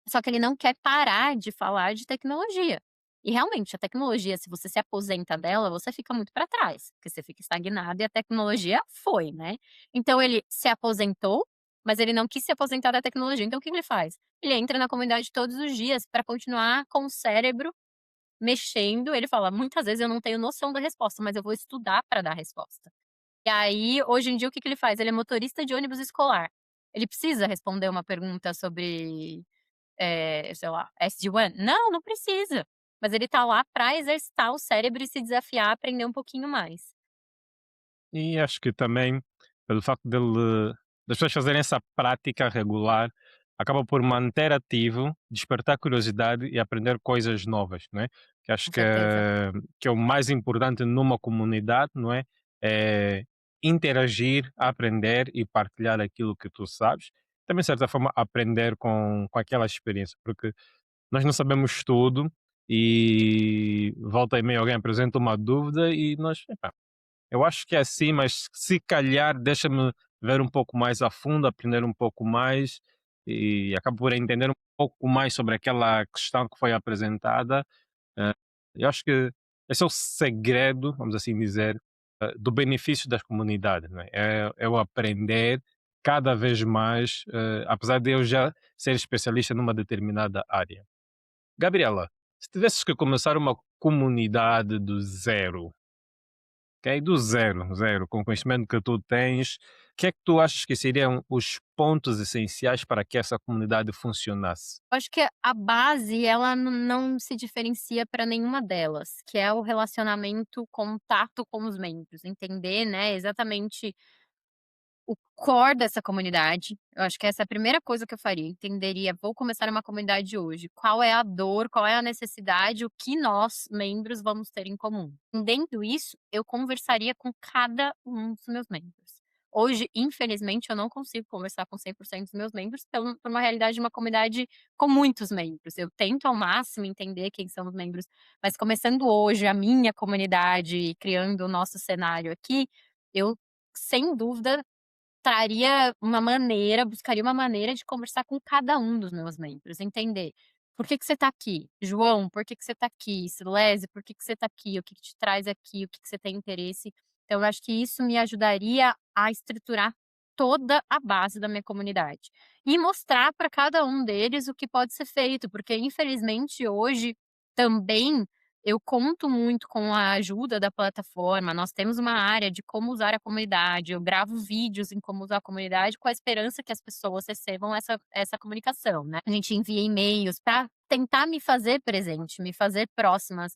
só que ele não quer parar de falar de tecnologia. E realmente, a tecnologia, se você se aposenta dela, você fica muito para trás, porque você fica estagnado e a tecnologia foi, né. Então ele se aposentou, mas ele não quis se aposentar da tecnologia, então o que que ele faz? Ele entra na comunidade todos os dias para continuar com o cérebro mexendo, ele fala: "Muitas vezes eu não tenho noção da resposta, mas eu vou estudar para dar a resposta". E aí, hoje em dia, o que que ele faz? Ele é motorista de ônibus escolar. Ele precisa responder uma pergunta sobre sei lá, SD-WAN? Não, não precisa. Mas ele tá lá pra exercitar o cérebro e se desafiar a aprender um pouquinho mais. E acho que também, pelo facto das pessoas fazerem essa prática regular, acaba por manter ativo, despertar curiosidade e aprender coisas novas, não é? Que acho Com certeza. que é o mais importante numa comunidade, não é? É interagir, aprender e partilhar aquilo que tu sabes. Também, de certa forma, aprender com aquela experiência, porque nós não sabemos tudo e volta e meia alguém apresenta uma dúvida e nós, eu acho que é assim, mas se calhar deixa-me ver um pouco mais a fundo, aprender um pouco mais e acabo por entender um pouco mais sobre aquela questão que foi apresentada. Eh, eu acho que esse é o segredo, vamos assim dizer, do benefício das comunidades, né? É o aprender cada vez mais, apesar de eu já ser especialista numa determinada área. Gabriela, se tivesses que começar uma comunidade do zero, ok? Do zero, zero, com o conhecimento que tu tens, o que é que tu achas que seriam os pontos essenciais para que essa comunidade funcionasse? Eu acho que a base ela não se diferencia para nenhuma delas, que é o relacionamento, contato com os membros, entender, né, exatamente o core dessa comunidade. Eu acho que essa é a primeira coisa que eu faria, entenderia: "Vou começar uma comunidade hoje, qual é a dor, qual é a necessidade, o que nós, membros, vamos ter em comum?". Entendendo isso, eu conversaria com cada um dos meus membros. Hoje, infelizmente, eu não consigo conversar com 100% dos meus membros, por uma realidade de uma comunidade com muitos membros. Eu tento ao máximo entender quem são os membros, mas começando hoje a minha comunidade e criando o nosso cenário aqui, eu, sem dúvida, buscaria uma maneira de conversar com cada um dos meus membros, entender: "Por que que você está aqui? João, por que que você está aqui? Silese, por que que você está aqui? O que que te traz aqui? O que que você tem interesse?". Então eu acho que isso me ajudaria a estruturar toda a base da minha comunidade. E mostrar para cada um deles o que pode ser feito, porque infelizmente hoje também eu conto muito com a ajuda da plataforma. Nós temos uma área de como usar a comunidade, eu gravo vídeos em como usar a comunidade com a esperança que as pessoas recebam essa comunicação, né. A gente envia e-mails para tentar me fazer presente, me fazer próxima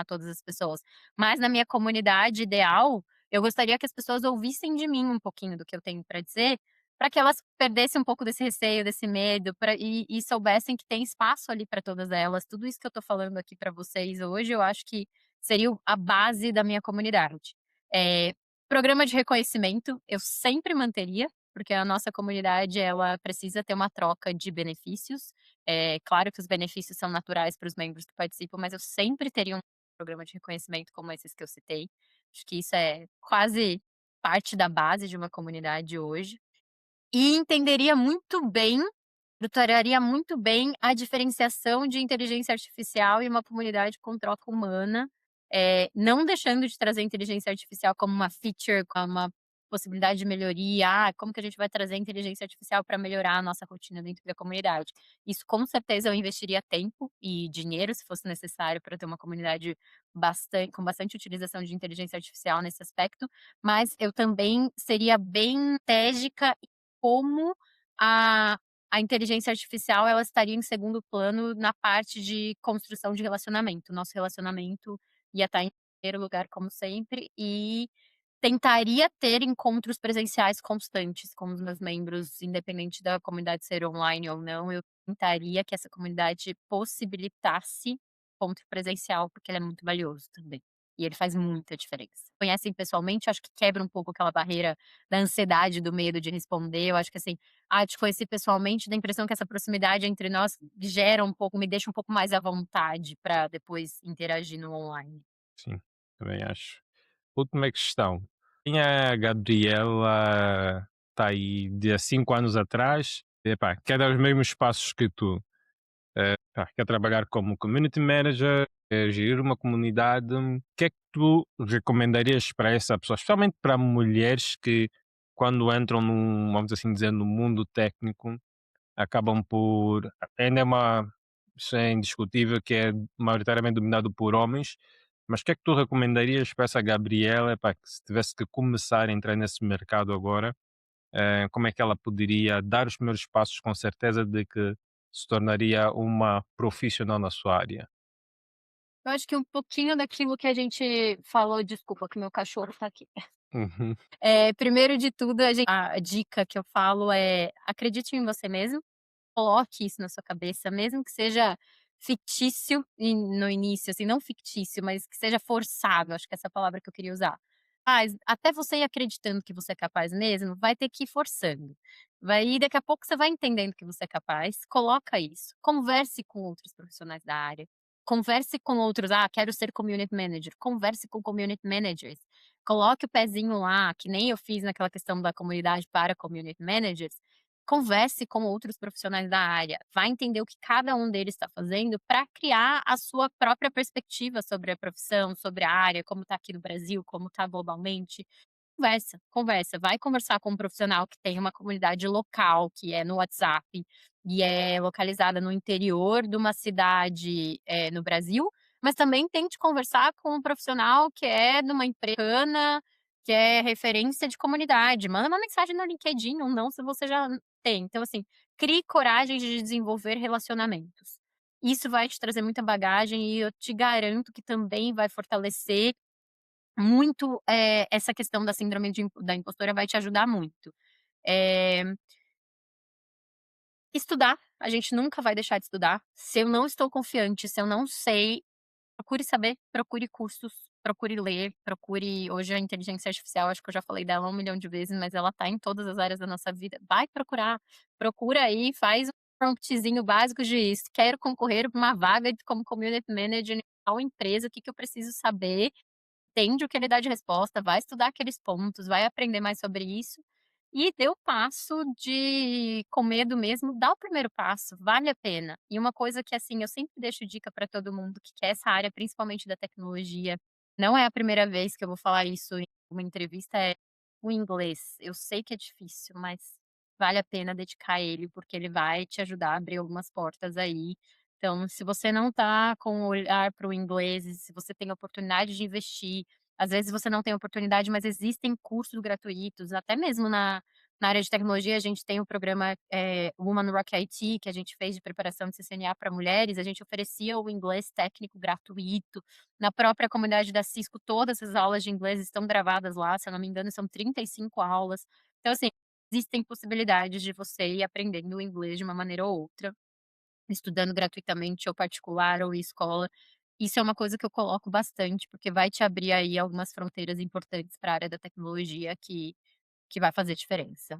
a todas as pessoas. Mas na minha comunidade ideal, eu gostaria que as pessoas ouvissem de mim um pouquinho do que eu tenho para dizer, para que elas perdessem um pouco desse receio, desse medo, e soubessem que tem espaço ali para todas elas. Tudo isso que eu estou falando aqui para vocês hoje, eu acho que seria a base da minha comunidade. Eh, Programa de reconhecimento, eu sempre manteria, porque a nossa comunidade ela precisa ter uma troca de benefícios. É claro que os benefícios são naturais para os membros que participam, mas eu sempre teria um programa de reconhecimento como esses que eu citei. Acho que isso é quase parte da base de uma comunidade hoje. E entenderia muito bem, trataria muito bem a diferenciação de inteligência artificial e uma comunidade com troca humana, não deixando de trazer a inteligência artificial como uma feature, como uma possibilidade de melhoria. "Ah, como que a gente vai trazer a inteligência artificial para melhorar a nossa rotina dentro da comunidade?". Isso com certeza eu investiria tempo e dinheiro, se fosse necessário, para ter uma comunidade com bastante utilização de inteligência artificial nesse aspecto, mas eu também seria bem estratégica como a a inteligência artificial ela estaria em segundo plano na parte de construção de relacionamento. Nosso relacionamento ia estar em primeiro lugar como sempre e tentaria ter encontros presenciais constantes com os meus membros, independente da comunidade ser online ou não, eu tentaria que essa comunidade possibilitasse encontro presencial, porque ele é muito valioso também. E ele faz muita diferença. Conhecem pessoalmente, acho que quebra um pouco aquela barreira da ansiedade, do medo de responder. Eu acho que assim, te conheci pessoalmente, dá a impressão que essa proximidade entre nós gera um pouco, me deixa um pouco mais à vontade para depois interagir no online. Sim, também acho. Última questão. A Gabriela está aí de há 5 anos atrás, epá, quer dar os mesmos passos que tu, quer trabalhar como community manager, quer gerir uma comunidade. O que é que tu recomendarias para essa pessoa, especialmente para mulheres que, quando entram num, vamos assim dizer, no mundo técnico, acabam por. Ainda é uma. Isso é indiscutível que é maioritariamente dominado por homens, mas o que é que tu recomendarias para essa Gabriela, epá, que se tivesse que começar a entrar nesse mercado agora, como é que ela poderia dar os primeiros passos com certeza de que se tornaria uma profissional na sua área? Eu acho que um pouquinho daquilo que a gente falou, desculpa que meu cachorro tá aqui. Uhum, Primeiro de tudo a dica que eu falo é: acredite em você mesmo. Coloque isso na sua cabeça, mesmo que seja fictício no início, assim, não fictício, mas que seja forçado, acho que essa é a palavra que eu queria usar. Mas até você ir acreditando que você é capaz mesmo, vai ter que ir forçando. E daqui a pouco você vai entendendo que você é capaz, coloca isso, converse com outros profissionais da área, converse com outros, quero ser community manager, converse com community managers, coloque o pezinho lá, que nem eu fiz naquela questão da comunidade para community managers. Converse com outros profissionais da área, vai entender o que cada um deles está fazendo para criar a sua própria perspectiva sobre a profissão, sobre a área, como está aqui no Brasil, como está globalmente. Conversa, conversa, vai conversar com um profissional que tem uma comunidade local, que é no WhatsApp, e é localizada no interior de uma cidade, no Brasil, mas também tente conversar com um profissional que é de uma empresa que é referência de comunidade. Manda uma mensagem no LinkedIn, ou não, se você já tem. Então, assim, crie coragem de desenvolver relacionamentos. Isso vai te trazer muita bagagem e eu te garanto que também vai fortalecer muito, essa questão da síndrome da impostora vai te ajudar muito. Eh, Estudar, a gente nunca vai deixar de estudar. Se eu não estou confiante, se eu não sei, procure saber, procure cursos, procure ler, procure hoje a inteligência artificial, acho que eu já falei dela 1 milhão de vezes, mas ela tá em todas as áreas da nossa vida. Vai procurar, procura aí, faz um promptzinho básico de: "Quero concorrer para uma vaga como community manager em tal empresa, o que que eu preciso saber?". Entende o que ele dá de resposta, vai estudar aqueles pontos, vai aprender mais sobre isso, e dê o passo de com medo mesmo, dá o primeiro passo, vale a pena. E uma coisa que, assim, eu sempre deixo dica para todo mundo que quer essa área, principalmente da tecnologia, não é a primeira vez que eu vou falar isso em uma entrevista, é o inglês. Eu sei que é difícil, mas vale a pena dedicar ele, porque ele vai te ajudar a abrir algumas portas aí. Então, se você não tá com o olhar para o inglês e se você tem a oportunidade de investir, às vezes você não tem oportunidade, mas existem cursos gratuitos, até mesmo na área de tecnologia, a gente tem o programa, Woman Rock IT, que a gente fez de preparação de CCNA para mulheres, a gente oferecia o inglês técnico gratuito. Na própria comunidade da Cisco, todas as aulas de inglês estão gravadas lá, se eu não me engano, são 35 aulas. Então, assim, existem possibilidades de você ir aprendendo o inglês de uma maneira ou outra. Estudando gratuitamente ou particular ou em escola. Isso é uma coisa que eu coloco bastante, porque vai te abrir aí algumas fronteiras importantes para a área da tecnologia que vai fazer diferença.